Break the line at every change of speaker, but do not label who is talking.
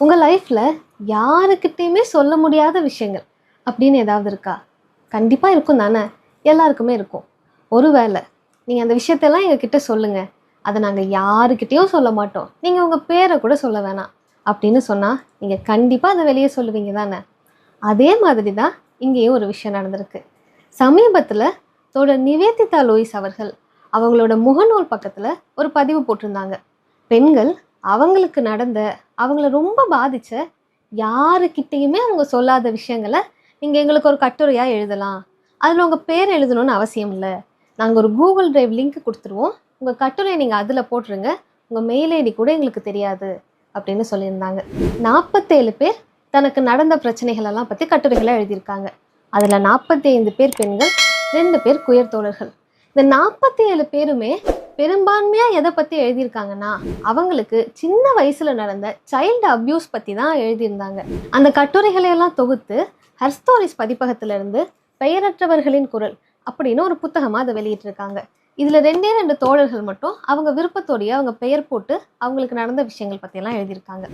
உங்க லைஃப்ல யாருக்கிட்டயுமே சொல்ல முடியாத விஷயங்கள் அப்படின்னு ஏதாவது இருக்கா? கண்டிப்பா இருக்கும் தானே! எல்லாருக்குமே இருக்கும். ஒருவேளை நீங்க அந்த விஷயத்தெல்லாம் எங்ககிட்ட சொல்லுங்க. அத நாங்க யாருக்கிட்டயும் சொல்ல மாட்டோம். நீங்க உங்க பேர கூட சொல்ல வேணாம். அப்படின்னு சொன்னா, நீங்க கண்டிப்பா அத வெளிய சொல்லுவீங்க தானே! அதே மாதிரி தான் இங்கேயும் ஒரு விஷயம் நடந்திருக்கு. சமீபத்துல தோழர் நிவேதிதா லூயிஸ் அவர்கள் அவங்களோட முகநூல் பக்கத்துல ஒரு பதிவு போட்டிருந்தாங்க. பெண்கள் அவங்களுக்கு நடந்த, அவங்கள ரொம்ப பாதிச்ச யாருக்கிட்டயுமே அவங்க சொல்லாத விஷயங்கள நீங்க எங்களுக்கு ஒரு கட்டுரையா எழுதலாம். அதுல உங்க பேர் எழுதணும்னு அவசியம் இல்ல. நாங்க ஒரு கூகுள் டிரைவ் லிங்க் குடுத்துருவோம். உங்க கட்டுரைய நீங்க அதுல போட்டுருங்க. உங்க மெயில் ஐடி கூட எங்களுக்கு தெரியாது அப்படின்னு சொல்லியிருந்தாங்க. 47 பேர் தனக்கு நடந்த பிரச்சனைகள் எல்லாம் பத்தி கட்டுரைகளா எழுதியிருக்காங்க. அதுல 45 பேர் பெண்கள், 2 பேர் குயர் தோழர்கள். இந்த 47 பேருமே பெரும்பான்மையா எதை பத்தி எழுதியிருக்காங்கன்னா, அவங்களுக்கு சின்ன வயசுல நடந்த சைல்டு அபியூஸ் பத்தி தான் எழுதியிருந்தாங்க. அந்த கட்டுரைகளை எல்லாம் தொகுத்து ஹர் ஸ்டோரிஸ் பதிப்பகத்துல இருந்து பெயரற்றவர்களின் குரல் அப்படின்னு ஒரு புத்தகமா அதை வெளியிட்டிருக்காங்க. இதுல 2 தோழர்கள் மட்டும் அவங்க விருப்பத்தோடைய அவங்க பெயர் போட்டு அவங்களுக்கு நடந்த விஷயங்கள் பத்தி எல்லாம் எழுதியிருக்காங்க.